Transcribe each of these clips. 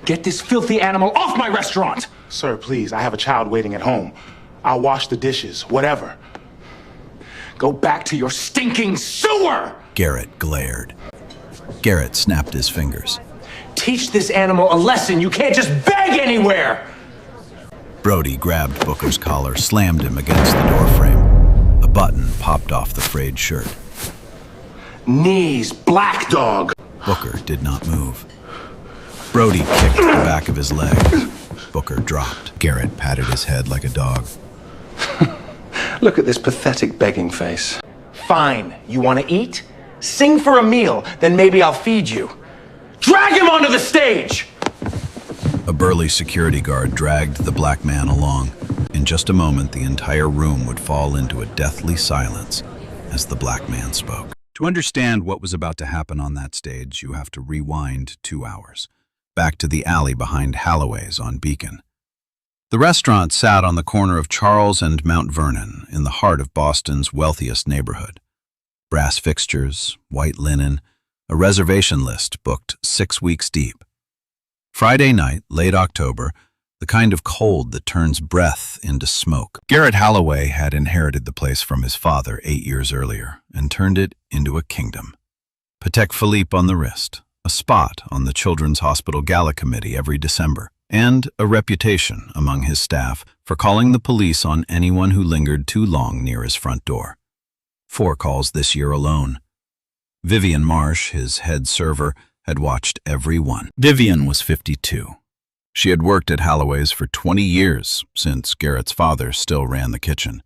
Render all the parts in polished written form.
Get this filthy animal off my restaurant! Sir, please, I have a child waiting at home. I'll wash the dishes, whatever. Go back to your stinking sewer! Garrett glared. Garrett snapped his fingers. Teach this animal a lesson. You can't just beg anywhere! Brody grabbed Booker's collar, slammed him against the doorframe. A button popped off the frayed shirt. Knees, black dog! Booker did not move. Brody kicked the back of his leg. Booker dropped. Garrett patted his head like a dog. Look at this pathetic begging face. Fine, you want to eat? Sing for a meal, then maybe I'll feed you. Drag him onto the stage! A burly security guard dragged the black man along. In just a moment, the entire room would fall into a deathly silence as the black man spoke. To understand what was about to happen on that stage, you have to rewind 2 hours, back to the alley behind Holloway's on Beacon. The restaurant sat on the corner of Charles and Mount Vernon, in the heart of Boston's wealthiest neighborhood. Brass fixtures, white linen, a reservation list booked 6 weeks deep. Friday night, late October, the kind of cold that turns breath into smoke. Garrett Holloway had inherited the place from his father 8 years earlier and turned it into a kingdom. Patek Philippe on the wrist, a spot on the Children's Hospital Gala Committee every December, and a reputation among his staff for calling the police on anyone who lingered too long near his front door. 4 calls this year alone. Vivian Marsh, his head server, had watched every one. Vivian was 52. She had worked at Holloway's for 20 years, since Garrett's father still ran the kitchen.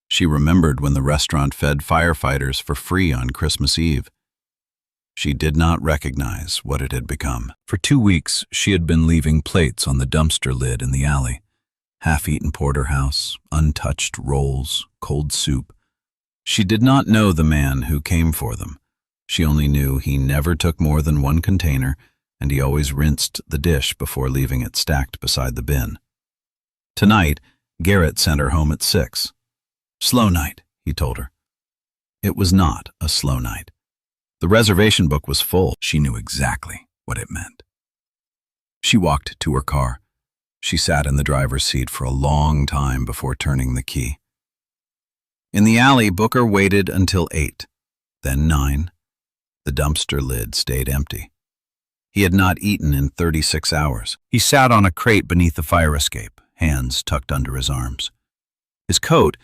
She remembered when the restaurant fed firefighters for free on Christmas Eve. She did not recognize what it had become. For 2 weeks, she had been leaving plates on the dumpster lid in the alley. Half-eaten porterhouse, untouched rolls, cold soup. She did not know the man who came for them. She only knew he never took more than 1 container, and he always rinsed the dish before leaving it stacked beside the bin. Tonight, Garrett sent her home at 6. Slow night, he told her. It was not a slow night. The reservation book was full. She knew exactly what it meant. She walked to her car. She sat in the driver's seat for a long time before turning the key. In the alley, Booker waited until 8, then 9. The dumpster lid stayed empty. He had not eaten in 36 hours. He sat on a crate beneath the fire escape, hands tucked under his arms. His coat,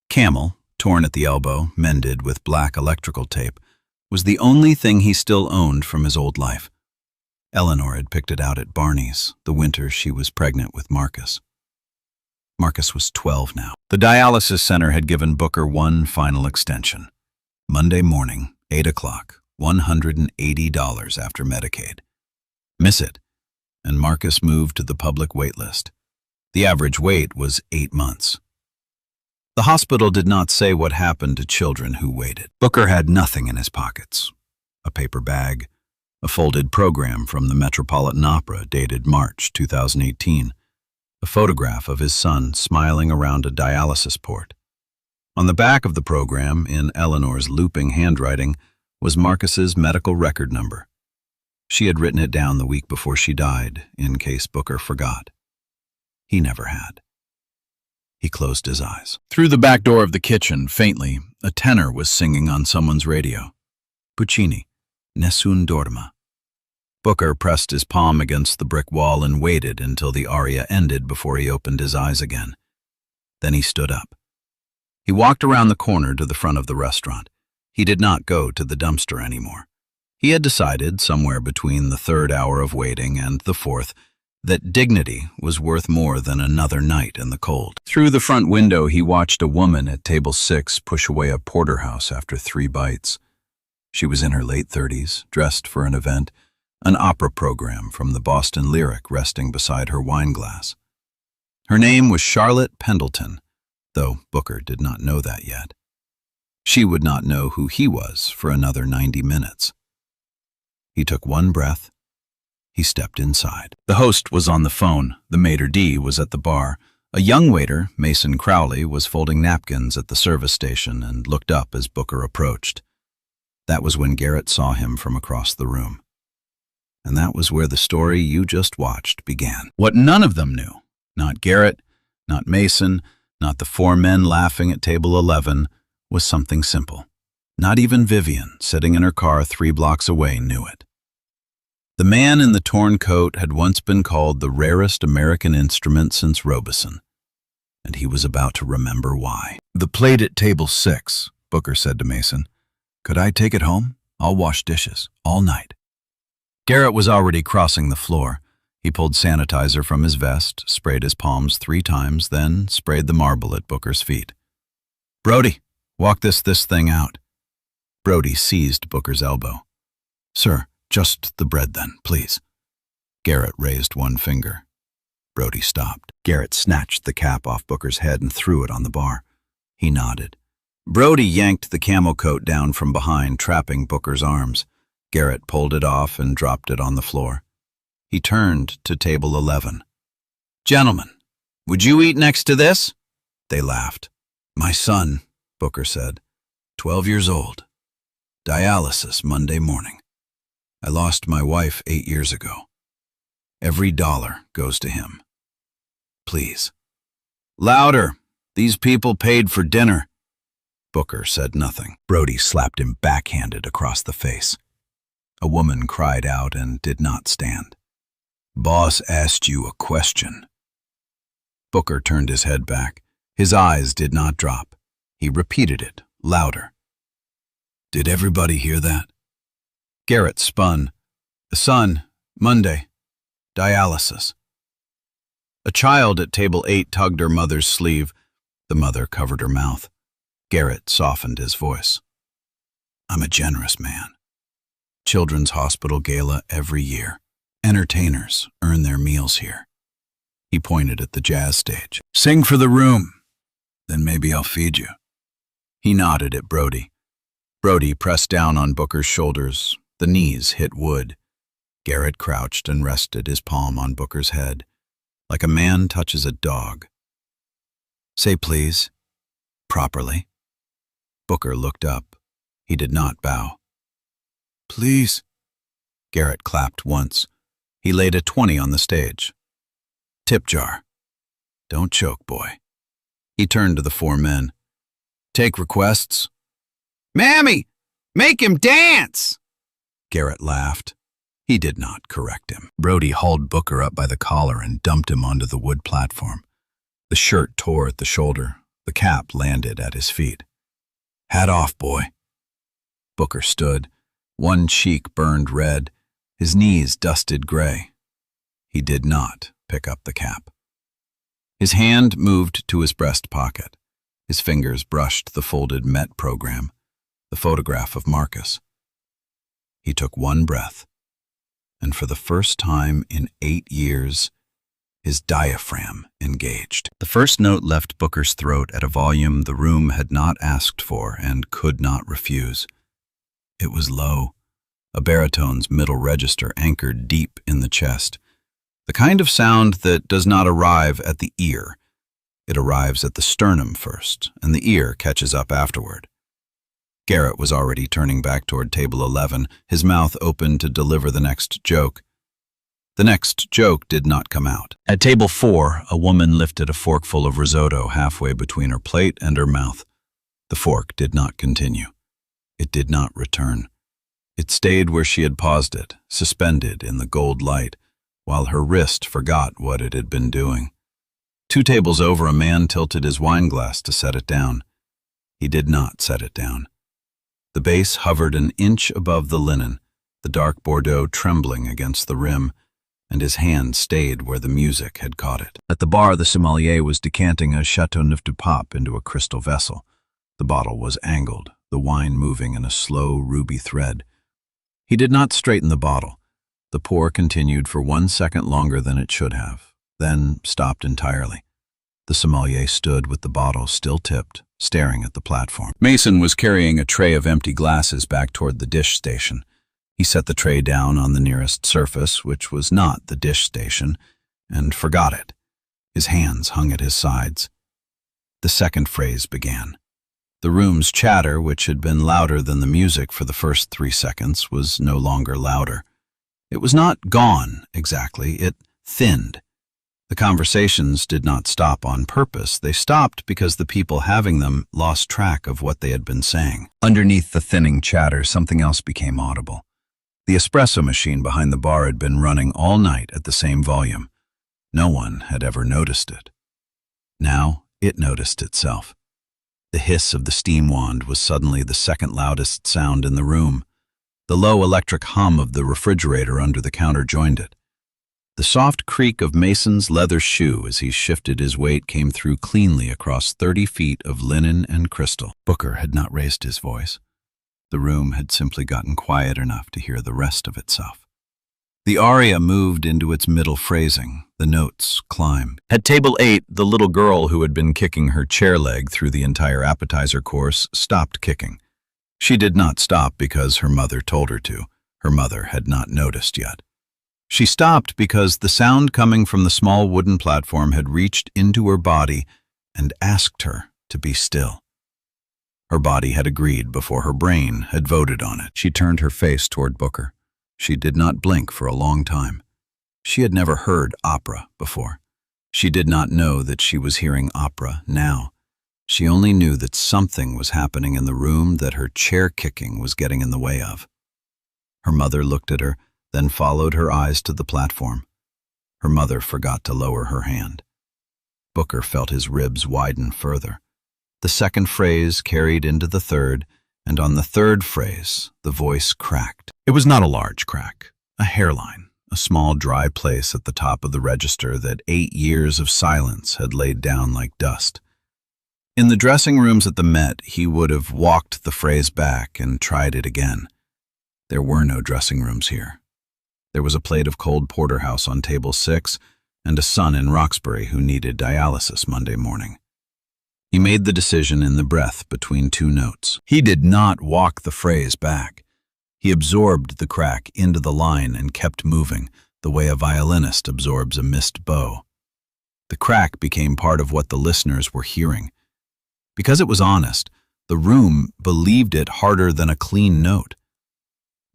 camel, torn at the elbow, mended with black electrical tape, was the only thing he still owned from his old life. Eleanor had picked it out at Barney's the winter she was pregnant with Marcus. Marcus was 12 now. The dialysis center had given Booker one final extension. Monday morning, 8 o'clock, $180 after Medicaid. Miss it, and Marcus moved to the public wait list. The average wait was 8 months. The hospital did not say what happened to children who waited. Booker had nothing in his pockets. A paper bag, a folded program from the Metropolitan Opera dated March 2018, a photograph of his son smiling around a dialysis port. On the back of the program, in Eleanor's looping handwriting, was Marcus's medical record number. She had written it down the week before she died, in case Booker forgot. He never had. He closed his eyes. Through the back door of the kitchen, faintly, a tenor was singing on someone's radio. Puccini, Nessun Dorma. Booker pressed his palm against the brick wall and waited until the aria ended before he opened his eyes again. Then he stood up. He walked around the corner to the front of the restaurant. He did not go to the dumpster anymore. He had decided, somewhere between the 3rd hour of waiting and the 4th, that dignity was worth more than another night in the cold. Through the front window, he watched a woman at table 6 push away a porterhouse after 3 bites. She was in her late 30s, dressed for an event, an opera program from the Boston Lyric resting beside her wine glass. Her name was Charlotte Pendleton, though Booker did not know that yet. She would not know who he was for another 90 minutes. He took one breath. He stepped inside. The host was on the phone. The maitre d' was at the bar. A young waiter, Mason Crowley, was folding napkins at the service station and looked up as Booker approached. That was when Garrett saw him from across the room. And that was where the story you just watched began. What none of them knew, not Garrett, not Mason, not the 4 men laughing at table 11, was something simple. Not even Vivian, sitting in her car 3 blocks away, knew it. The man in the torn coat had once been called the rarest American instrument since Robeson, and he was about to remember why. "The plate at table 6, Booker said to Mason. "Could I take it home? I'll wash dishes all night." Garrett was already crossing the floor. He pulled sanitizer from his vest, sprayed his palms 3 times, then sprayed the marble at Booker's feet. "Brody, walk this thing out." Brody seized Booker's elbow. "Sir, just the bread then, please." Garrett raised one finger. Brody stopped. Garrett snatched the cap off Booker's head and threw it on the bar. He nodded. Brody yanked the camel coat down from behind, trapping Booker's arms. Garrett pulled it off and dropped it on the floor. He turned to table 11. "Gentlemen, would you eat next to this?" They laughed. "My son," Booker said, 12 years old. Dialysis Monday morning. I lost my wife 8 years ago. Every dollar goes to him. Please." "Louder! These people paid for dinner." Booker said nothing. Brody slapped him backhanded across the face. A woman cried out and did not stand. "Boss asked you a question." Booker turned his head back. His eyes did not drop. He repeated it, louder. "Did everybody hear that?" Garrett spun. "Son, Monday. Dialysis." A child at table 8 tugged her mother's sleeve. The mother covered her mouth. Garrett softened his voice. "I'm a generous man. Children's Hospital Gala every year. Entertainers earn their meals here." He pointed at the jazz stage. "Sing for the room. Then maybe I'll feed you." He nodded at Brody. Brody pressed down on Booker's shoulders. The knees hit wood. Garrett crouched and rested his palm on Booker's head, like a man touches a dog. "Say please. Properly." Booker looked up. He did not bow. "Please." Garrett clapped once. He laid a 20 on the stage. "Tip jar. Don't choke, boy." He turned to the 4 men. "Take requests." "Mammy, make him dance!" Garrett laughed. He did not correct him. Brody hauled Booker up by the collar and dumped him onto the wood platform. The shirt tore at the shoulder. The cap landed at his feet. "Hat off, boy." Booker stood. One cheek burned red. His knees dusted gray. He did not pick up the cap. His hand moved to his breast pocket. His fingers brushed the folded Met program, the photograph of Marcus. He took one breath, and for the first time in 8 years, his diaphragm engaged. The first note left Booker's throat at a volume the room had not asked for and could not refuse. It was low, a baritone's middle register anchored deep in the chest, the kind of sound that does not arrive at the ear. It arrives at the sternum first, and the ear catches up afterward. Garrett was already turning back toward table 11, his mouth open to deliver the next joke. The next joke did not come out. At table 4, a woman lifted a forkful of risotto halfway between her plate and her mouth. The fork did not continue. It did not return. It stayed where she had paused it, suspended in the gold light, while her wrist forgot what it had been doing. 2 tables over, a man tilted his wineglass to set it down. He did not set it down. The base hovered an inch above the linen, the dark Bordeaux trembling against the rim, and his hand stayed where the music had caught it. At the bar, the sommelier was decanting a Chateauneuf du Pape into a crystal vessel. The bottle was angled, the wine moving in a slow ruby thread. He did not straighten the bottle. The pour continued for 1 second longer than it should have, then stopped entirely. The sommelier stood with the bottle still tipped, staring at the platform. Mason was carrying a tray of empty glasses back toward the dish station. He set the tray down on the nearest surface, which was not the dish station, and forgot it. His hands hung at his sides. The second phrase began. The room's chatter, which had been louder than the music for the first 3 seconds, was no longer louder. It was not gone, exactly. It thinned. The conversations did not stop on purpose. They stopped because the people having them lost track of what they had been saying. Underneath the thinning chatter, something else became audible. The espresso machine behind the bar had been running all night at the same volume. No one had ever noticed it. Now it noticed itself. The hiss of the steam wand was suddenly the second loudest sound in the room. The low electric hum of the refrigerator under the counter joined it. The soft creak of Mason's leather shoe as he shifted his weight came through cleanly across 30 feet of linen and crystal. Booker had not raised his voice. The room had simply gotten quiet enough to hear the rest of itself. The aria moved into its middle phrasing. The notes climbed. At table 8, the little girl who had been kicking her chair leg through the entire appetizer course stopped kicking. She did not stop because her mother told her to. Her mother had not noticed yet. She stopped because the sound coming from the small wooden platform had reached into her body and asked her to be still. Her body had agreed before her brain had voted on it. She turned her face toward Booker. She did not blink for a long time. She had never heard opera before. She did not know that she was hearing opera now. She only knew that something was happening in the room that her chair kicking was getting in the way of. Her mother looked at her, then followed her eyes to the platform. Her mother forgot to lower her hand. Booker felt his ribs widen further. The second phrase carried into the third, and on the third phrase, the voice cracked. It was not a large crack, a hairline, a small dry place at the top of the register that 8 years of silence had laid down like dust. In the dressing rooms at the Met, he would have walked the phrase back and tried it again. There were no dressing rooms here. There was a plate of cold porterhouse on table 6 and a son in Roxbury who needed dialysis Monday morning. He made the decision in the breath between 2 notes. He did not walk the phrase back. He absorbed the crack into the line and kept moving, the way a violinist absorbs a missed bow. The crack became part of what the listeners were hearing. Because it was honest, the room believed it harder than a clean note.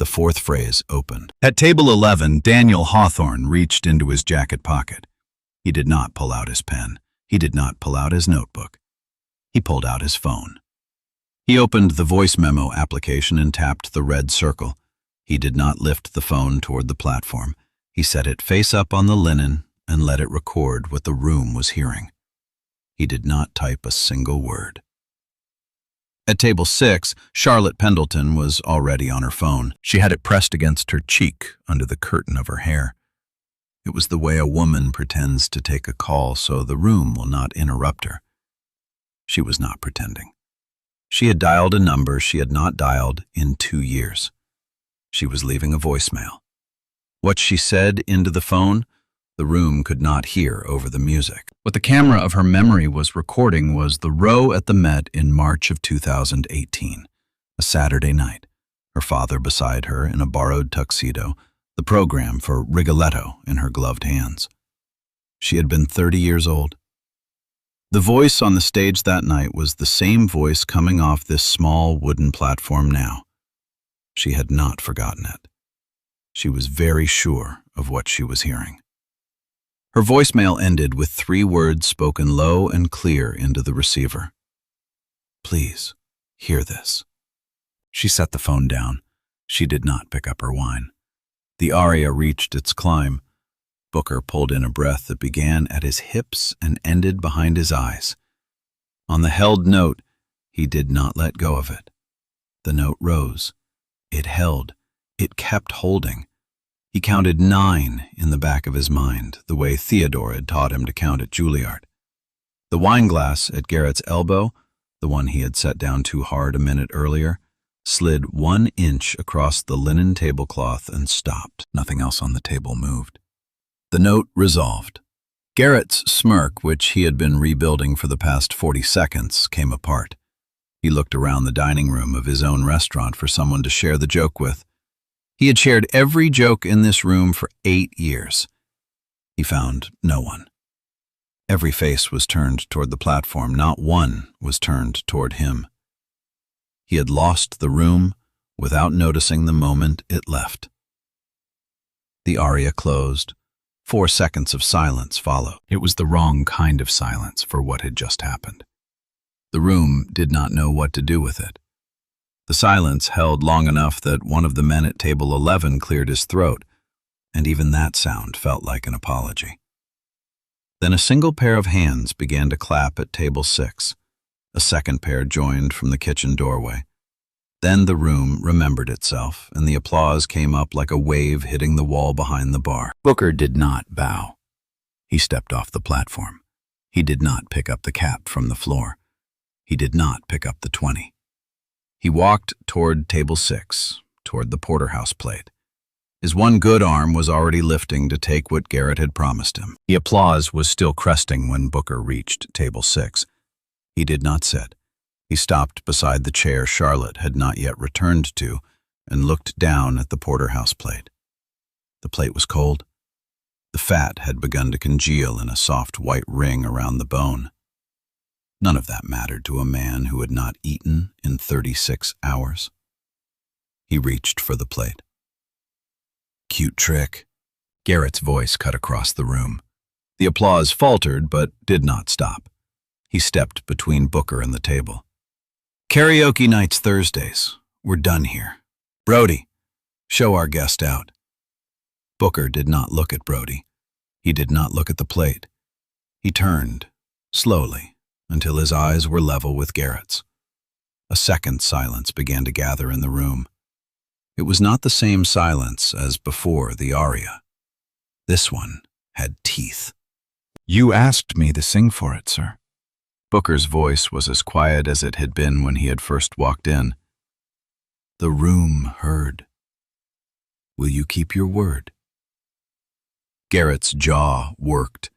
The fourth phrase opened. At table 11, Daniel Hawthorne reached into his jacket pocket. He did not pull out his pen. He did not pull out his notebook. He pulled out his phone. He opened the voice memo application and tapped the red circle. He did not lift the phone toward the platform. He set it face up on the linen and let it record what the room was hearing. He did not type a single word. At table 6, Charlotte Pendleton was already on her phone. She had it pressed against her cheek under the curtain of her hair. It was the way a woman pretends to take a call so the room will not interrupt her. She was not pretending. She had dialed a number she had not dialed in 2 years. She was leaving a voicemail. What she said into the phone, the room could not hear over the music. What the camera of her memory was recording was the row at the Met in March of 2018, a Saturday night, her father beside her in a borrowed tuxedo, the program for Rigoletto in her gloved hands. She had been 30 years old. The voice on the stage that night was the same voice coming off this small wooden platform now. She had not forgotten it. She was very sure of what she was hearing. Her voicemail ended with 3 words spoken low and clear into the receiver. Please, hear this. She set the phone down. She did not pick up her wine. The aria reached its climb. Booker pulled in a breath that began at his hips and ended behind his eyes. On the held note, he did not let go of it. The note rose. It held. It kept holding. He counted 9 in the back of his mind, the way Theodore had taught him to count at Juilliard. The wine glass at Garrett's elbow, the one he had set down too hard a minute earlier, slid 1 inch across the linen tablecloth and stopped. Nothing else on the table moved. The note resolved. Garrett's smirk, which he had been rebuilding for the past 40 seconds, came apart. He looked around the dining room of his own restaurant for someone to share the joke with. He had shared every joke in this room for 8 years. He found no one. Every face was turned toward the platform. Not one was turned toward him. He had lost the room without noticing the moment it left. The aria closed. 4 seconds of silence followed. It was the wrong kind of silence for what had just happened. The room did not know what to do with it. The silence held long enough that one of the men at table 11 cleared his throat, and even that sound felt like an apology. Then a single pair of hands began to clap at table 6. A second pair joined from the kitchen doorway. Then the room remembered itself, and the applause came up like a wave hitting the wall behind the bar. Booker did not bow. He stepped off the platform. He did not pick up the cap from the floor. He did not pick up the 20. He walked toward table 6, toward the porterhouse plate. His one good arm was already lifting to take what Garrett had promised him. The applause was still cresting when Booker reached table 6. He did not sit. He stopped beside the chair Charlotte had not yet returned to and looked down at the porterhouse plate. The plate was cold. The fat had begun to congeal in a soft white ring around the bone. None of that mattered to a man who had not eaten in 36 hours. He reached for the plate. "Cute trick." Garrett's voice cut across the room. The applause faltered but did not stop. He stepped between Booker and the table. "Karaoke night's Thursdays. We're done here. Brody, show our guest out." Booker did not look at Brody. He did not look at the plate. He turned, slowly, until his eyes were level with Garrett's. A second silence began to gather in the room. It was not the same silence as before the aria. This one had teeth. "You asked me to sing for it, sir." Booker's voice was as quiet as it had been when he had first walked in. "The room heard. Will you keep your word?" Garrett's jaw worked.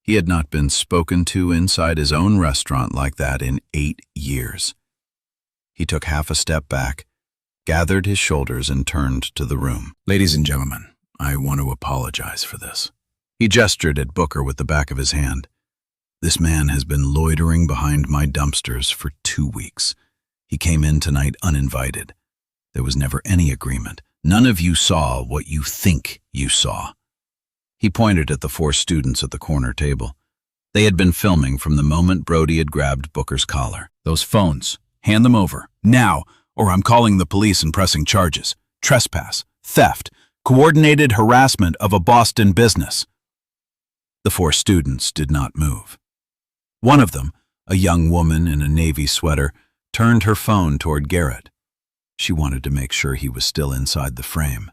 He had not been spoken to inside his own restaurant like that in 8 years. He took half a step back, gathered his shoulders, and turned to the room. "Ladies and gentlemen, I want to apologize for this." He gestured at Booker with the back of his hand. "This man has been loitering behind my dumpsters for 2 weeks. He came in tonight uninvited. There was never any agreement. None of you saw what you think you saw." He pointed at the 4 students at the corner table. They had been filming from the moment Brody had grabbed Booker's collar. "Those phones, hand them over, now, or I'm calling the police and pressing charges. Trespass, theft, coordinated harassment of a Boston business." The 4 students did not move. One of them, a young woman in a navy sweater, turned her phone toward Garrett. She wanted to make sure he was still inside the frame.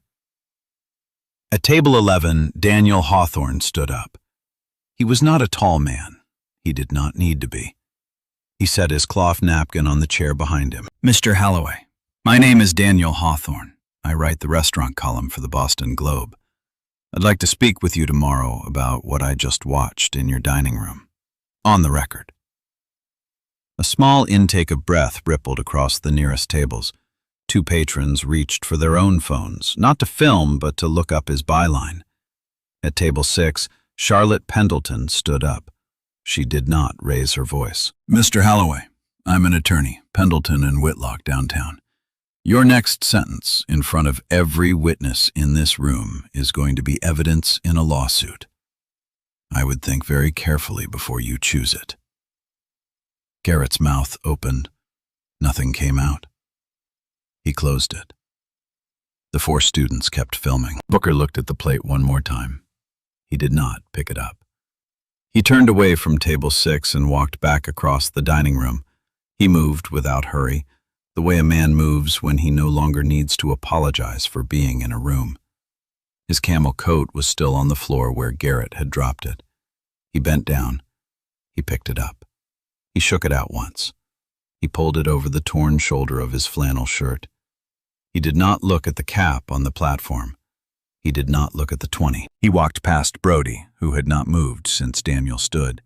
At table 11, Daniel Hawthorne stood up. He was not a tall man. He did not need to be. He set his cloth napkin on the chair behind him. "Mr. Holloway, my name is Daniel Hawthorne. I write the restaurant column for the Boston Globe. I'd like to speak with you tomorrow about what I just watched in your dining room. On the record." A small intake of breath rippled across the nearest tables. 2 patrons reached for their own phones, not to film, but to look up his byline. At table 6, Charlotte Pendleton stood up. She did not raise her voice. "Mr. Holloway, I'm an attorney, Pendleton and Whitlock downtown. Your next sentence in front of every witness in this room is going to be evidence in a lawsuit. I would think very carefully before you choose it." Garrett's mouth opened. Nothing came out. He closed it. The 4 students kept filming. Booker looked at the plate one more time. He did not pick it up. He turned away from table 6 and walked back across the dining room. He moved without hurry, the way a man moves when he no longer needs to apologize for being in a room. His camel coat was still on the floor where Garrett had dropped it. He bent down. He picked it up. He shook it out once. He pulled it over the torn shoulder of his flannel shirt. He did not look at the cap on the platform. He did not look at the 20. He walked past Brody, who had not moved since Daniel stood.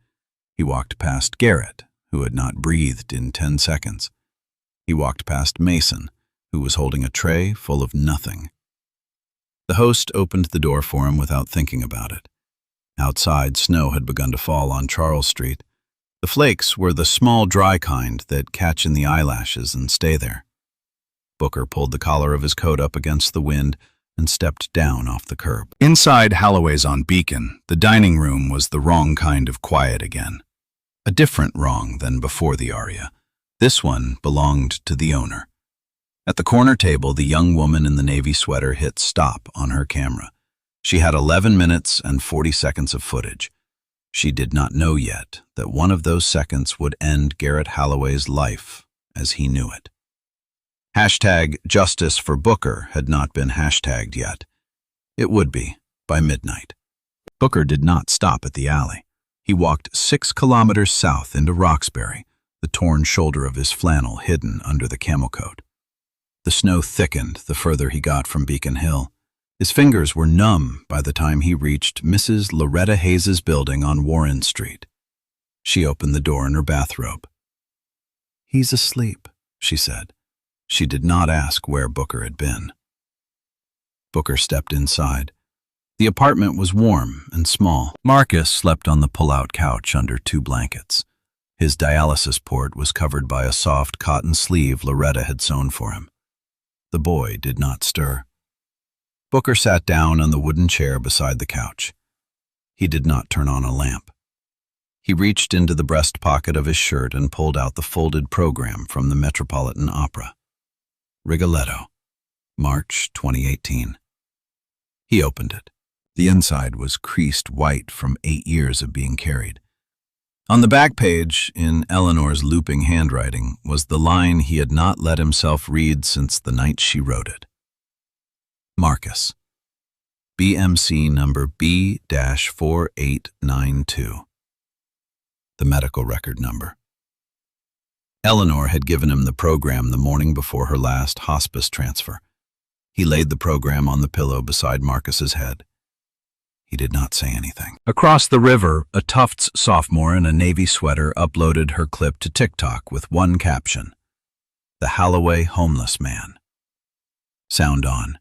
He walked past Garrett, who had not breathed in 10 seconds. He walked past Mason, who was holding a tray full of nothing. The host opened the door for him without thinking about it. Outside, snow had begun to fall on Charles Street. The flakes were the small, dry kind that catch in the eyelashes and stay there. Booker pulled the collar of his coat up against the wind and stepped down off the curb. Inside Holloway's on Beacon, the dining room was the wrong kind of quiet again. A different wrong than before the aria. This one belonged to the owner. At the corner table, the young woman in the navy sweater hit stop on her camera. She had 11 minutes and 40 seconds of footage. She did not know yet that one of those seconds would end Garrett Holloway's life as he knew it. Hashtag Justice for Booker had not been hashtagged yet. It would be by midnight. Booker did not stop at the alley. He walked 6 kilometers south into Roxbury, the torn shoulder of his flannel hidden under the camel coat. The snow thickened the further he got from Beacon Hill. His fingers were numb by the time he reached Mrs. Loretta Hayes's building on Warren Street. She opened the door in her bathrobe. "He's asleep," she said. She did not ask where Booker had been. Booker stepped inside. The apartment was warm and small. Marcus slept on the pull-out couch under 2 blankets. His dialysis port was covered by a soft cotton sleeve Loretta had sewn for him. The boy did not stir. Booker sat down on the wooden chair beside the couch. He did not turn on a lamp. He reached into the breast pocket of his shirt and pulled out the folded program from the Metropolitan Opera. Rigoletto, March 2018. He opened it. The inside was creased white from 8 years of being carried. On the back page, in Eleanor's looping handwriting, was the line he had not let himself read since the night she wrote it. Marcus, BMC number B-4892. The medical record number. Eleanor had given him the program the morning before her last hospice transfer. He laid the program on the pillow beside Marcus's head. He did not say anything. Across the river, a Tufts sophomore in a navy sweater uploaded her clip to TikTok with one caption: "The Holloway homeless man." Sound on.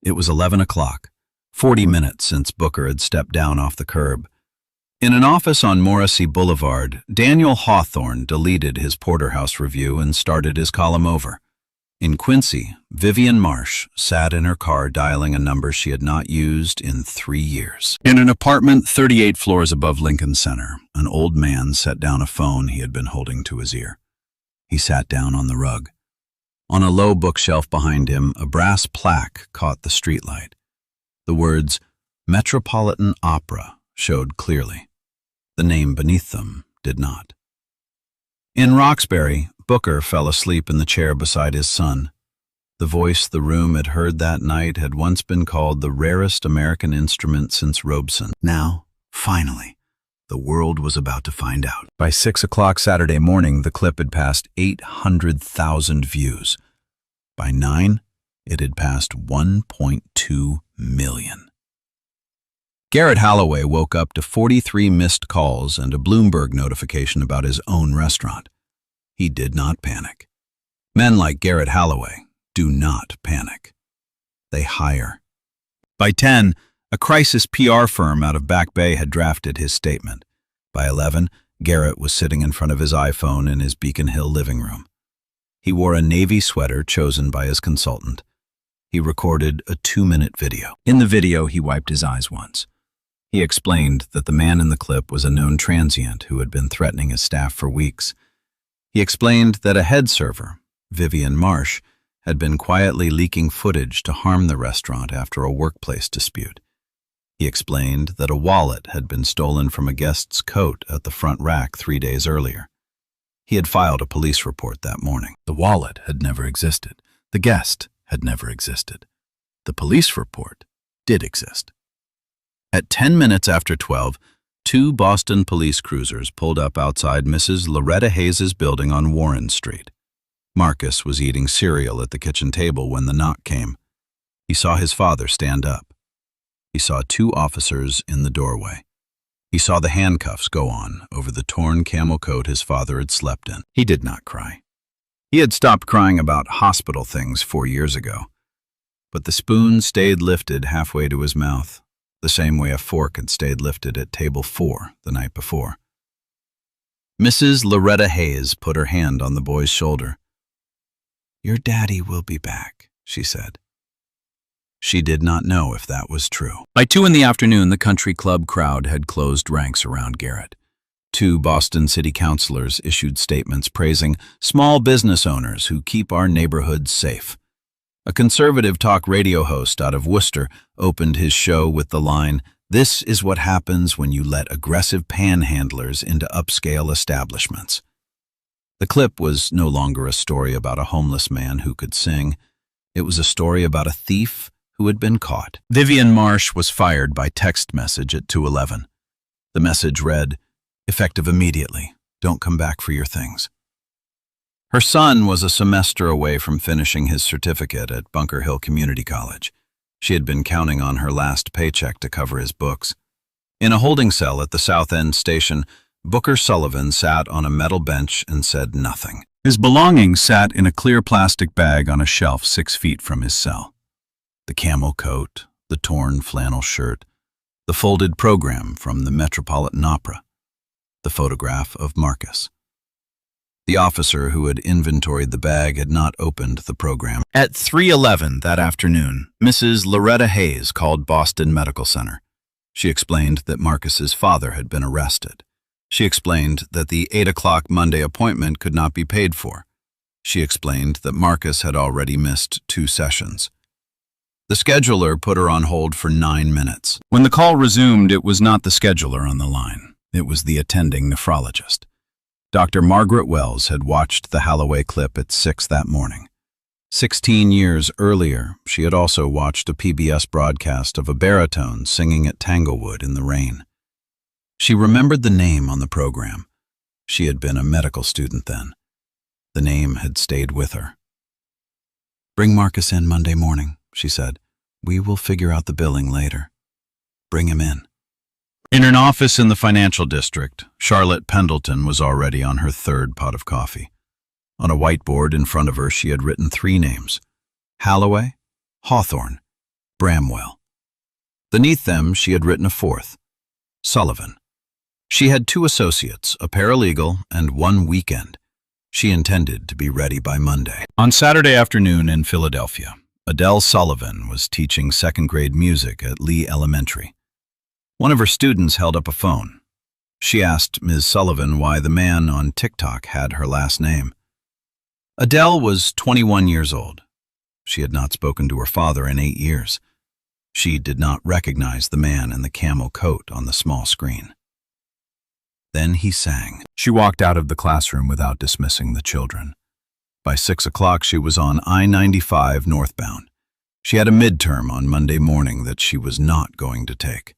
It was 11 o'clock, 40 minutes since Booker had stepped down off the curb. In an office on Morrissey Boulevard, Daniel Hawthorne deleted his Porterhouse review and started his column over. In Quincy, Vivian Marsh sat in her car dialing a number she had not used in 3 years. In an apartment 38 floors above Lincoln Center, an old man set down a phone he had been holding to his ear. He sat down on the rug. On a low bookshelf behind him, a brass plaque caught the streetlight. The words Metropolitan Opera showed clearly. The name beneath them did not. In Roxbury, Booker fell asleep in the chair beside his son. The voice the room had heard that night had once been called the rarest American instrument since Robeson. Now, finally, the world was about to find out. By 6 o'clock Saturday morning, the clip had passed 800,000 views. By 9, it had passed 1.2 million. Garrett Holloway woke up to 43 missed calls and a Bloomberg notification about his own restaurant. He did not panic. Men like Garrett Holloway do not panic. They hire. By 10, a crisis PR firm out of Back Bay had drafted his statement. By 11, Garrett was sitting in front of his iPhone in his Beacon Hill living room. He wore a navy sweater chosen by his consultant. He recorded a 2-minute video. In the video, he wiped his eyes once. He explained that the man in the clip was a known transient who had been threatening his staff for weeks. He explained that a head server, Vivian Marsh, had been quietly leaking footage to harm the restaurant after a workplace dispute. He explained that a wallet had been stolen from a guest's coat at the front rack 3 days earlier. He had filed a police report that morning. The wallet had never existed. The guest had never existed. The police report did exist. At 10 minutes after 12, 2 Boston police cruisers pulled up outside Mrs. Loretta Hayes's building on Warren Street. Marcus was eating cereal at the kitchen table when the knock came. He saw his father stand up. He saw 2 officers in the doorway. He saw the handcuffs go on over the torn camel coat his father had slept in. He did not cry. He had stopped crying about hospital things 4 years ago. But the spoon stayed lifted halfway to his mouth, the same way a fork had stayed lifted at table 4 the night before. Mrs. Loretta Hayes put her hand on the boy's shoulder. "Your daddy will be back," she said. She did not know if that was true. By 2 in the afternoon, the country club crowd had closed ranks around Garrett. 2 Boston city councilors issued statements praising small business owners who keep our neighborhoods safe. A conservative talk radio host out of Worcester opened his show with the line, "This is what happens when you let aggressive panhandlers into upscale establishments." The clip was no longer a story about a homeless man who could sing. It was a story about a thief who had been caught. Vivian Marsh was fired by text message at 2:11. The message read, "Effective immediately. Don't come back for your things." Her son was a semester away from finishing his certificate at Bunker Hill Community College. She had been counting on her last paycheck to cover his books. In a holding cell at the South End station, Booker Sullivan sat on a metal bench and said nothing. His belongings sat in a clear plastic bag on a shelf 6 feet from his cell. The camel coat, the torn flannel shirt, the folded program from the Metropolitan Opera, the photograph of Marcus. The officer who had inventoried the bag had not opened the program. At 3:11 that afternoon, Mrs. Loretta Hayes called Boston Medical Center. She explained that Marcus's father had been arrested. She explained that the 8 o'clock Monday appointment could not be paid for. She explained that Marcus had already missed 2 sessions. The scheduler put her on hold for 9 minutes. When the call resumed, it was not the scheduler on the line. It was the attending nephrologist. Dr. Margaret Wells had watched the Holloway clip at 6 that morning. 16 years earlier, she had also watched a PBS broadcast of a baritone singing at Tanglewood in the rain. She remembered the name on the program. She had been a medical student then. The name had stayed with her. "Bring Marcus in Monday morning," she said. "We will figure out the billing later. Bring him in." In an office in the financial district, Charlotte Pendleton was already on her 3rd pot of coffee. On a whiteboard in front of her, she had written 3 names: Holloway, Hawthorne, Bramwell. Beneath them, she had written a 4th, Sullivan. She had 2 associates, a paralegal, and 1 weekend. She intended to be ready by Monday. On Saturday afternoon in Philadelphia, Adele Sullivan was teaching 2nd grade music at Lee Elementary. One of her students held up a phone. She asked Ms. Sullivan why the man on TikTok had her last name. Adele was 21 years old. She had not spoken to her father in 8 years. She did not recognize the man in the camel coat on the small screen. Then he sang. She walked out of the classroom without dismissing the children. By 6 o'clock, she was on I-95 northbound. She had a midterm on Monday morning that she was not going to take.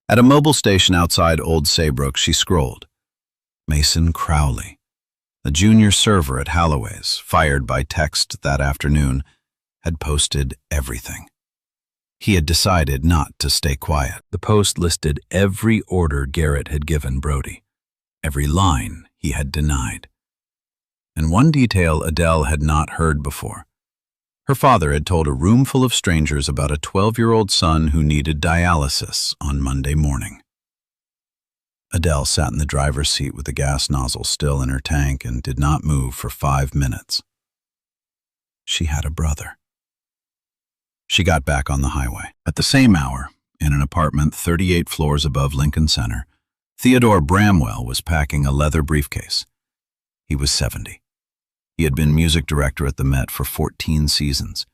At a mobile station outside Old Saybrook, she scrolled. Mason Crowley, a junior server at Holloway's, fired by text that afternoon, had posted everything. He had decided not to stay quiet. The post listed every order Garrett had given Brody, every line he had denied. And one detail Adele had not heard before. Her father had told a room full of strangers about a 12-year-old son who needed dialysis on Monday morning. Adele sat in the driver's seat with the gas nozzle still in her tank and did not move for 5 minutes. She had a brother. She got back on the highway. At the same hour, in an apartment 38 floors above Lincoln Center, Theodore Bramwell was packing a leather briefcase. He was 70. He had been music director at the Met for 14 seasons.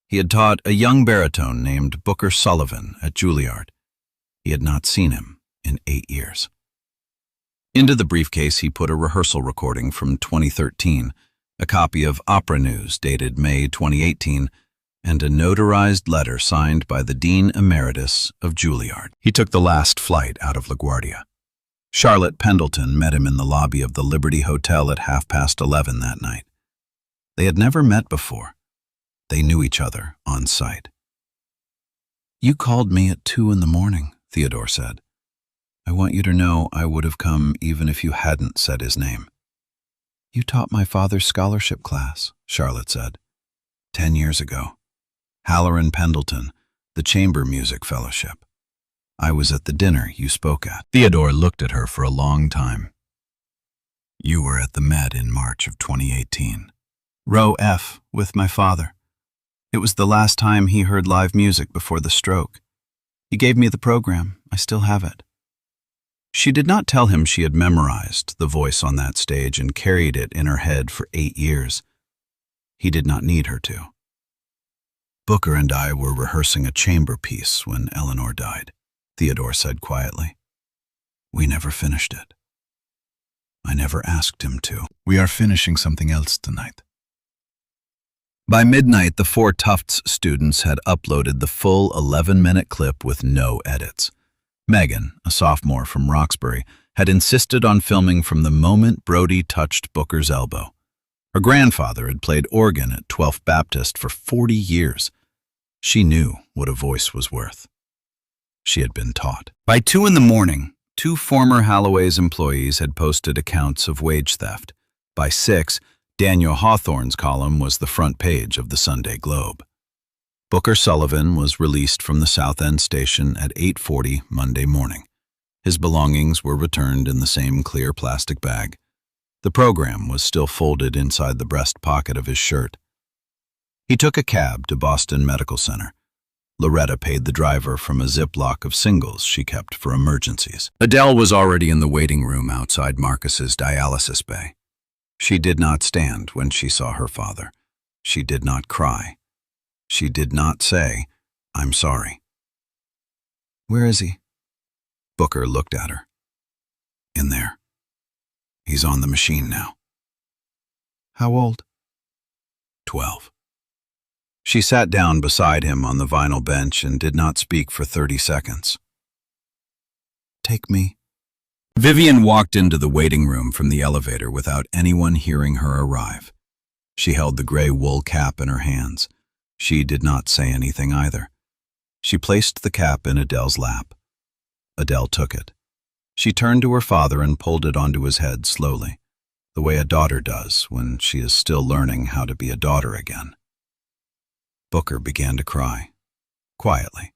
He had taught a young baritone named Booker Sullivan at Juilliard. He had not seen him in 8 years. Into the briefcase he put a rehearsal recording from 2013, a copy of Opera News dated May 2018, and a notarized letter signed by the Dean Emeritus of Juilliard. He took the last flight out of LaGuardia. Charlotte Pendleton met him in the lobby of the Liberty Hotel at 11:30 that night. They had never met before. They knew each other on sight. "You called me at 2 in the morning, Theodore said. "I want you to know I would have come even if you hadn't said his name." "You taught my father's scholarship class," Charlotte said. 10 years ago. Halloran Pendleton, the Chamber Music Fellowship. I was at the dinner you spoke at." Theodore looked at her for a long time. "You were at the Met in March of 2018. Row F with my father. It was the last time he heard live music before the stroke. He gave me the program. I still have it. She did not tell him she had memorized the voice on that stage and carried it in her head for 8 years. He did not need her to. Booker and I were rehearsing a chamber piece when Eleanor died, Theodore said quietly. We never finished it. I never asked him to. We are finishing something else tonight. By midnight, the 4 Tufts students had uploaded the full 11-minute clip with no edits. Megan, a sophomore from Roxbury, had insisted on filming from the moment Brody touched Booker's elbow. Her grandfather had played organ at 12th Baptist for 40 years. She knew what a voice was worth. She had been taught. By 2 in the morning, 2 former Holloway's employees had posted accounts of wage theft. By 6, Daniel Hawthorne's column was the front page of the Sunday Globe. Booker Sullivan was released from the South End station at 8:40 Monday morning. His belongings were returned in the same clear plastic bag. The program was still folded inside the breast pocket of his shirt. He took a cab to Boston Medical Center. Loretta paid the driver from a Ziploc of singles she kept for emergencies. Adele was already in the waiting room outside Marcus's dialysis bay. She did not stand when she saw her father. She did not cry. She did not say, "I'm sorry." "Where is he?" Booker looked at her. "In there. He's on the machine now." "How old?" 12. She sat down beside him on the vinyl bench and did not speak for 30 seconds. "Take me." Vivian walked into the waiting room from the elevator without anyone hearing her arrive. She held the gray wool cap in her hands. She did not say anything either. She placed the cap in Adele's lap. Adele took it. She turned to her father and pulled it onto his head slowly, the way a daughter does when she is still learning how to be a daughter again. Booker began to cry, quietly.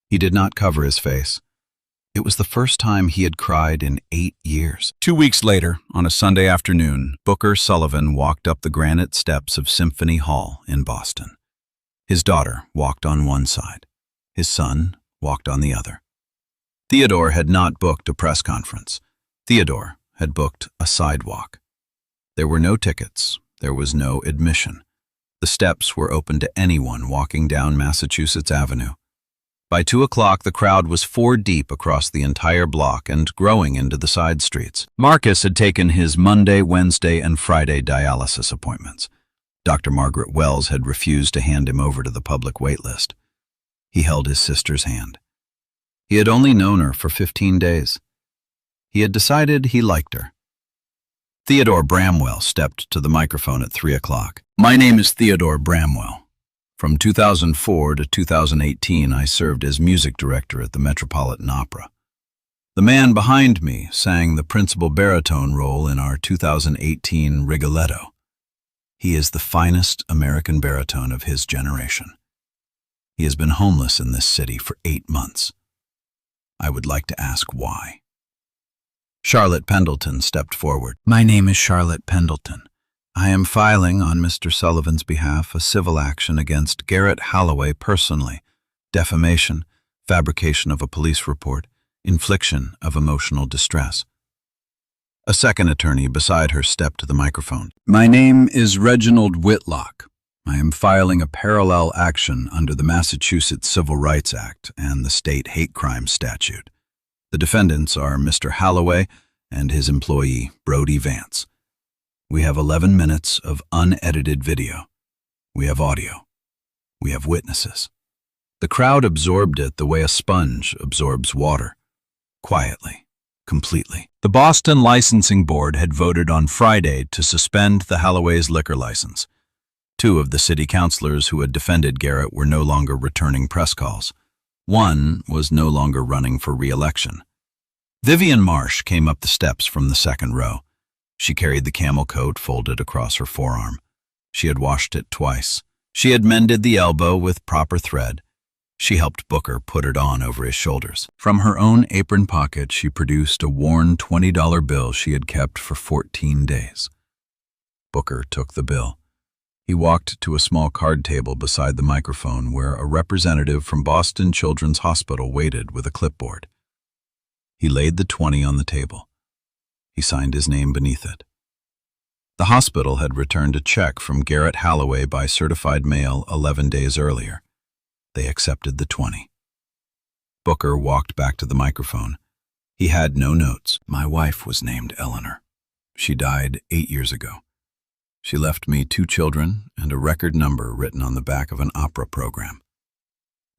He did not cover his face. It was the first time he had cried in 8 years. 2 weeks later, on a Sunday afternoon, Booker Sullivan walked up the granite steps of Symphony Hall in Boston. His daughter walked on one side. His son walked on the other. Theodore had not booked a press conference. Theodore had booked a sidewalk. There were no tickets. There was no admission. The steps were open to anyone walking down Massachusetts Avenue. By 2 o'clock, the crowd was 4 deep across the entire block and growing into the side streets. Marcus had taken his Monday, Wednesday, and Friday dialysis appointments. Dr. Margaret Wells had refused to hand him over to the public wait list. He held his sister's hand. He had only known her for 15 days. He had decided he liked her. Theodore Bramwell stepped to the microphone at 3 o'clock. "My name is Theodore Bramwell. From 2004 to 2018, I served as music director at the Metropolitan Opera. The man behind me sang the principal baritone role in our 2018 Rigoletto. He is the finest American baritone of his generation. He has been homeless in this city for 8 months. I would like to ask why." Charlotte Pendleton stepped forward. "My name is Charlotte Pendleton. I am filing on Mr. Sullivan's behalf a civil action against Garrett Holloway personally, defamation, fabrication of a police report, infliction of emotional distress." A second attorney beside her stepped to the microphone. "My name is Reginald Whitlock. I am filing a parallel action under the Massachusetts Civil Rights Act and the state hate crime statute. The defendants are Mr. Holloway and his employee, Brody Vance. We have 11 minutes of unedited video. We have audio. We have witnesses." The crowd absorbed it the way a sponge absorbs water, quietly, completely. The Boston Licensing Board had voted on Friday to suspend the Holloway's liquor license. 2 of the city councilors who had defended Garrett were no longer returning press calls. 1 was no longer running for re-election. Vivian Marsh came up the steps from the second row. She carried the camel coat folded across her forearm. She had washed it twice. She had mended the elbow with proper thread. She helped Booker put it on over his shoulders. From her own apron pocket, she produced a worn $20 bill she had kept for 14 days. Booker took the bill. He walked to a small card table beside the microphone where a representative from Boston Children's Hospital waited with a clipboard. He laid the 20 on the table. He signed his name beneath it. The hospital had returned a check from Garrett Halloway by certified mail 11 days earlier. They accepted the 20. Booker walked back to the microphone. He had no notes. My wife was named Eleanor. She died 8 years ago. She left me 2 children and a record number written on the back of an opera program.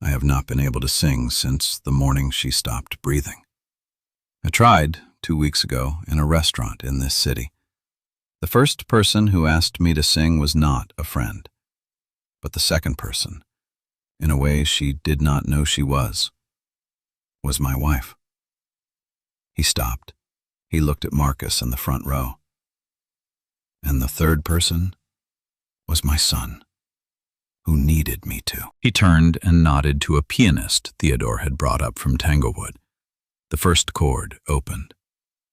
I have not been able to sing since the morning she stopped breathing. I tried 2 weeks ago in a restaurant in this city. The first person who asked me to sing was not a friend, but the second person, in a way she did not know she was my wife. He stopped. He looked at Marcus in the front row. And the third person was my son, who needed me to. He turned and nodded to a pianist Theodore had brought up from Tanglewood. The first chord opened.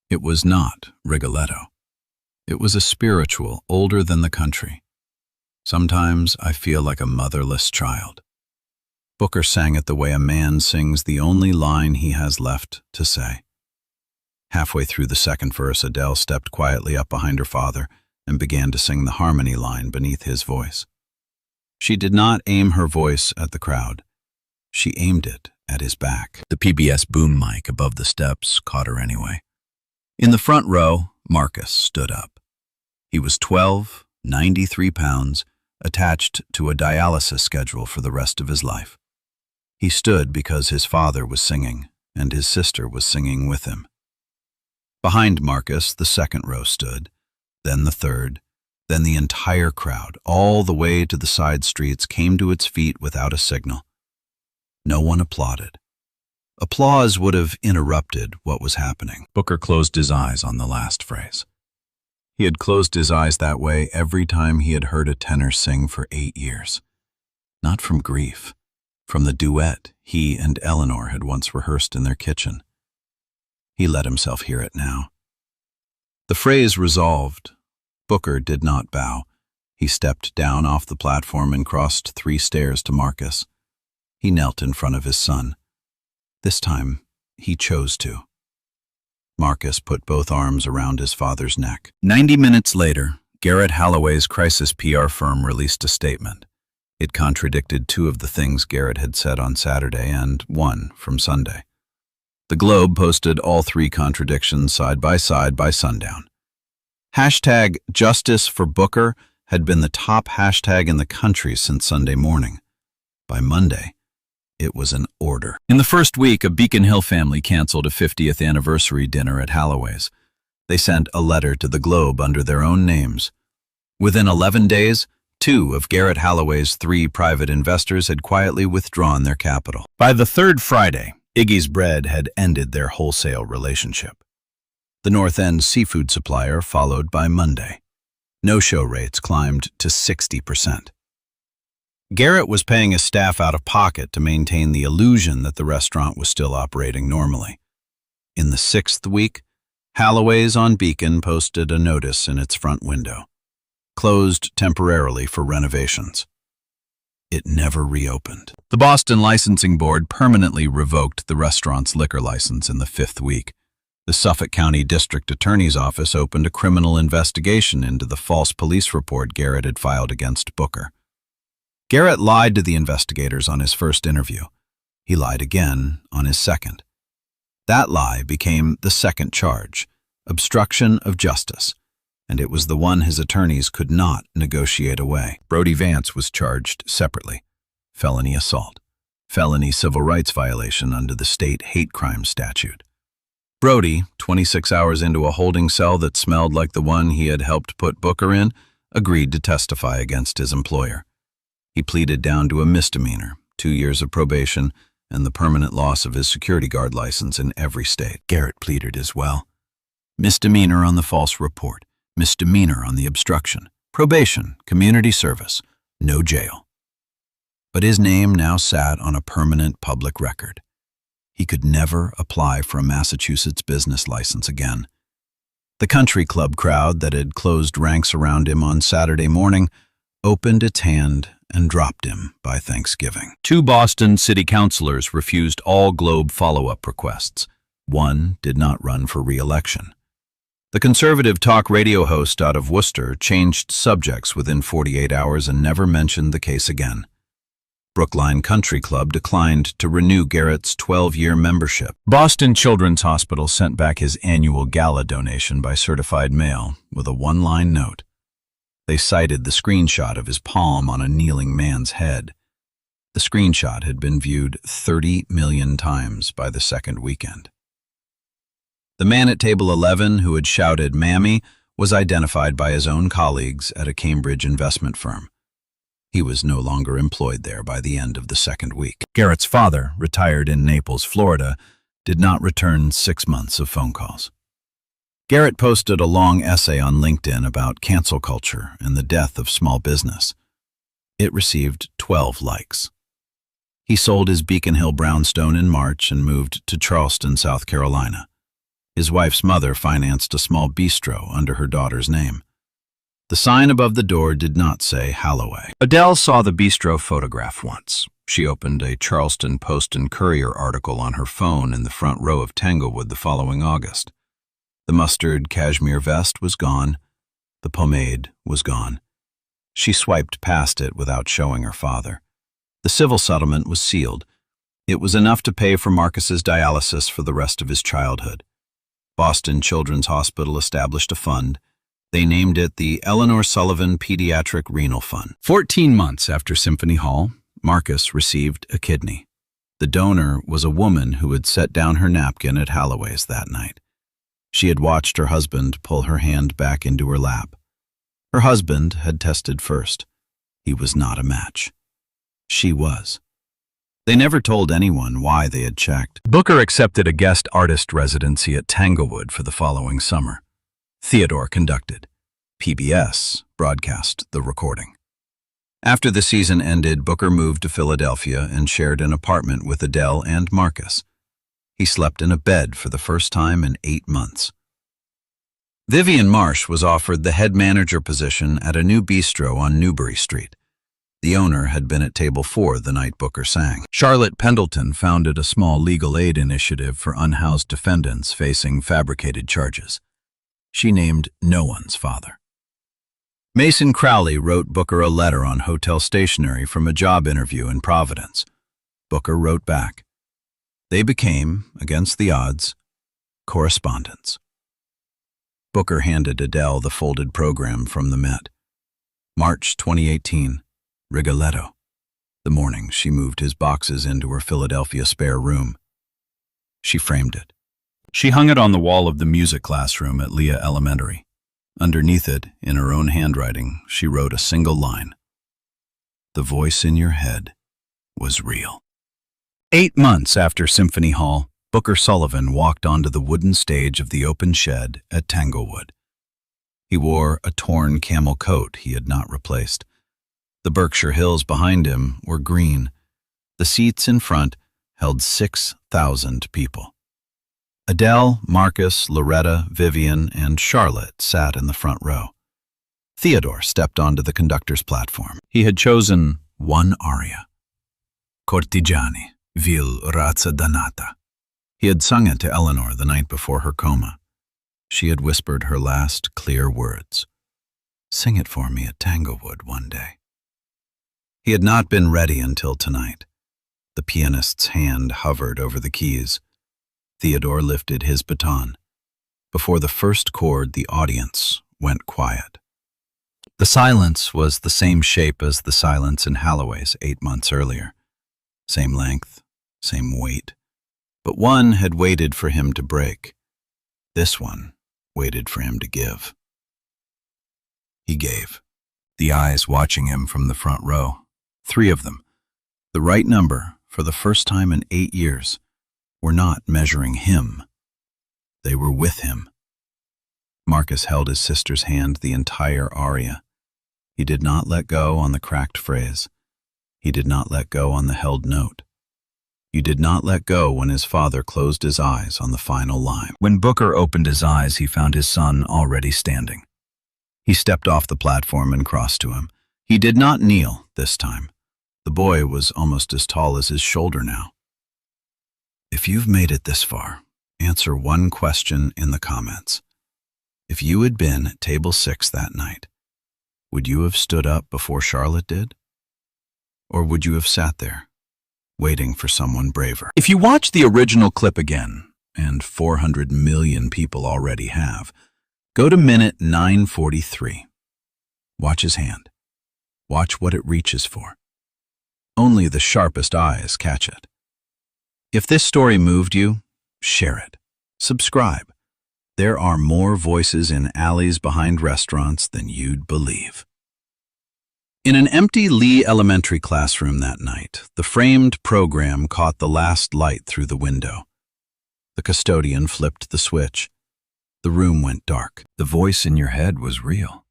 It was not Rigoletto. It was a spiritual older than the country. Sometimes I feel like a motherless child. Booker sang it the way a man sings the only line he has left to say. Halfway through the second verse, Adele stepped quietly up behind her father and began to sing the harmony line beneath his voice. She did not aim her voice at the crowd. She aimed it at his back. The PBS boom mic above the steps caught her anyway. In the front row, Marcus stood up. He was 12, 93 pounds, attached to a dialysis schedule for the rest of his life. He stood because his father was singing, and his sister was singing with him. Behind Marcus, the second row stood, then the third, then the entire crowd, all the way to the side streets, came to its feet without a signal. No one applauded. Applause would have interrupted what was happening. Booker closed his eyes on the last phrase. He had closed his eyes that way every time he had heard a tenor sing for 8 years. Not from grief, from the duet he and Eleanor had once rehearsed in their kitchen. He let himself hear it now. The phrase resolved. Booker did not bow. He stepped down off the platform and crossed 3 stairs to Marcus. He knelt in front of his son. This time, he chose to. Marcus put both arms around his father's neck. 90 minutes later, Garrett Halloway's crisis PR firm released a statement. It contradicted 2 of the things Garrett had said on Saturday and 1 from Sunday. The Globe posted all 3 contradictions side by sundown. Hashtag Justice for Booker had been the top hashtag in the country since Sunday morning. By Monday, it was an order. In the first week, a Beacon Hill family canceled a 50th anniversary dinner at Halloway's. They sent a letter to the Globe under their own names. Within 11 days, 2 of Garrett Halloway's 3 private investors had quietly withdrawn their capital. By the 3rd Friday, Iggy's Bread had ended their wholesale relationship. The North End seafood supplier followed by Monday. No-show rates climbed to 60%. Garrett was paying his staff out of pocket to maintain the illusion that the restaurant was still operating normally. In the 6th week, Halloway's on Beacon posted a notice in its front window. Closed temporarily for renovations. It never reopened. The Boston Licensing Board permanently revoked the restaurant's liquor license in the 5th week. The Suffolk County District Attorney's Office opened a criminal investigation into the false police report Garrett had filed against Booker. Garrett lied to the investigators on his first interview. He lied again on his second. That lie became the second charge, obstruction of justice, and it was the one his attorneys could not negotiate away. Brody Vance was charged separately. Felony assault, felony civil rights violation under the state hate crime statute. Brody, 26 hours into a holding cell that smelled like the one he had helped put Booker in, agreed to testify against his employer. He pleaded down to a misdemeanor, 2 years of probation, and the permanent loss of his security guard license in every state. Garrett pleaded as well. Misdemeanor on the false report, misdemeanor on the obstruction, probation, community service, no jail. But his name now sat on a permanent public record. He could never apply for a Massachusetts business license again. The country club crowd that had closed ranks around him on Saturday morning opened its hand and dropped him by Thanksgiving. 2 Boston city councilors refused all Globe follow-up requests. 1 did not run for re-election. The conservative talk radio host out of Worcester changed subjects within 48 hours and never mentioned the case again. Brookline Country Club declined to renew Garrett's 12-year membership. Boston Children's Hospital sent back his annual gala donation by certified mail with a 1-line note. They cited the screenshot of his palm on a kneeling man's head. The screenshot had been viewed 30 million times by the second weekend. The man at table 11 who had shouted "Mammy" was identified by his own colleagues at a Cambridge investment firm. He was no longer employed there by the end of the second week. Garrett's father, retired in Naples, Florida, did not return 6 months of phone calls. Garrett posted a long essay on LinkedIn about cancel culture and the death of small business. It received 12 likes. He sold his Beacon Hill brownstone in March and moved to Charleston, South Carolina. His wife's mother financed a small bistro under her daughter's name. The sign above the door did not say Holloway. Adele saw the bistro photograph once. She opened a Charleston Post and Courier article on her phone in the front row of Tanglewood the following August. The mustard cashmere vest was gone. The pomade was gone. She swiped past it without showing her father. The civil settlement was sealed. It was enough to pay for Marcus's dialysis for the rest of his childhood. Boston Children's Hospital established a fund. They named it the Eleanor Sullivan Pediatric Renal Fund. 14 months after Symphony Hall, Marcus received a kidney. The donor was a woman who had set down her napkin at Holloway's that night. She had watched her husband pull her hand back into her lap. Her husband had tested first. He was not a match. She was. They never told anyone why they had checked. Booker accepted a guest artist residency at Tanglewood for the following summer. Theodore conducted. PBS broadcast the recording. After the season ended, Booker moved to Philadelphia and shared an apartment with Adele and Marcus. He slept in a bed for the first time in 8 months. Vivian Marsh was offered the head manager position at a new bistro on Newbury Street. The owner had been at table 4 the night Booker sang. Charlotte Pendleton founded a small legal aid initiative for unhoused defendants facing fabricated charges. She named no one's father. Mason Crowley wrote Booker a letter on hotel stationery from a job interview in Providence. Booker wrote back. They became, against the odds, correspondents. Booker handed Adele the folded program from the Met. March 2018, Rigoletto. The morning she moved his boxes into her Philadelphia spare room. She framed it. She hung it on the wall of the music classroom at Leah Elementary. Underneath it, in her own handwriting, she wrote a single line. The voice in your head was real. 8 months after Symphony Hall, Booker Sullivan walked onto the wooden stage of the open shed at Tanglewood. He wore a torn camel coat he had not replaced. The Berkshire Hills behind him were green. The seats in front held 6,000 people. Adele, Marcus, Loretta, Vivian, and Charlotte sat in the front row. Theodore stepped onto the conductor's platform. He had chosen one aria. Cortigiani, vil razza dannata. He had sung it to Eleanor the night before her coma. She had whispered her last clear words. Sing it for me at Tanglewood one day. He had not been ready until tonight. The pianist's hand hovered over the keys. Theodore lifted his baton. Before the first chord, the audience went quiet. The silence was the same shape as the silence in Holloway's 8 months earlier. Same length, same weight. But one had waited for him to break. This one waited for him to give. He gave. The eyes watching him from the front row. 3 of them. The right number, for the first time in 8 years, were not measuring him. They were with him. Marcus held his sister's hand the entire aria. He did not let go on the cracked phrase. He did not let go on the held note. He did not let go when his father closed his eyes on the final line. When Booker opened his eyes, he found his son already standing. He stepped off the platform and crossed to him. He did not kneel this time. The boy was almost as tall as his shoulder now. If you've made it this far, answer one question in the comments. If you had been at table 6 that night, would you have stood up before Charlotte did? Or would you have sat there, waiting for someone braver? If you watch the original clip again, and 400 million people already have, go to minute 9:43. Watch his hand. Watch what it reaches for. Only the sharpest eyes catch it. If this story moved you, share it. Subscribe. There are more voices in alleys behind restaurants than you'd believe. In an empty Lee Elementary classroom that night, the framed program caught the last light through the window. The custodian flipped the switch. The room went dark. The voice in your head was real.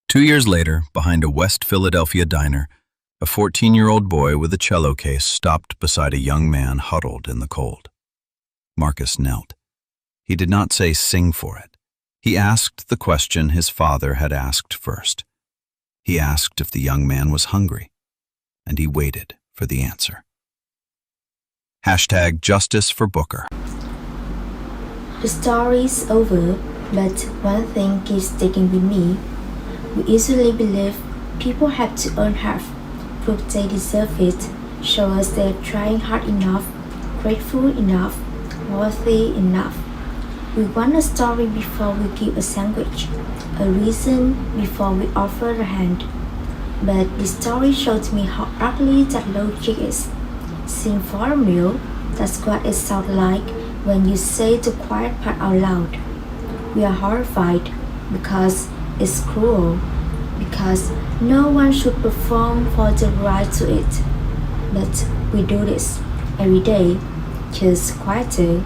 2 years later, behind a West Philadelphia diner, a 14-year-old boy with a cello case stopped beside a young man huddled in the cold. Marcus knelt. He did not say sing for it. He asked the question his father had asked first. He asked if the young man was hungry, and he waited for the answer. #Justice for Booker. The story's over, but one thing keeps sticking with me. We easily believe people have to earn half, prove they deserve it, show us they're trying hard enough, grateful enough, worthy enough. We want a story before we give a sandwich, a reason before we offer a hand. But this story showed me how ugly that logic is. Sing for a meal, that's what it sounds like when you say the quiet part out loud. We are horrified because it's cruel, because no one should perform for the right to it. But we do this every day, just quieter.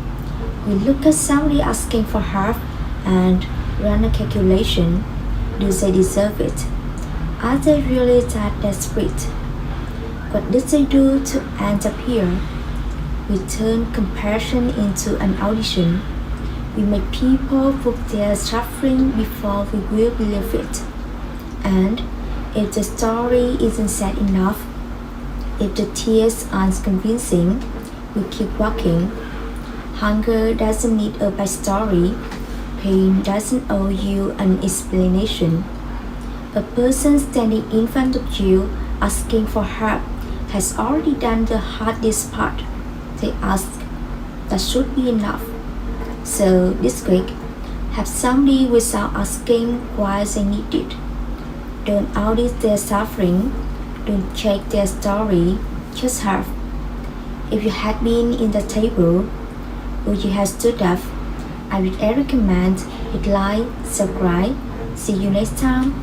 We look at somebody asking for help and run a calculation. Do they deserve it? Are they really that desperate? What did they do to end up here? We turn compassion into an audition. We make people prove their suffering before we will believe it. And if the story isn't sad enough, if the tears aren't convincing, we keep walking. Hunger doesn't need a backstory. Pain doesn't owe you an explanation. A person standing in front of you asking for help has already done the hardest part. They ask, that should be enough. So this week, have somebody without asking why they need it. Don't audit their suffering. Don't check their story. Just have. If you had been in the table, would you have stood up? I would recommend hit like, subscribe. See you next time.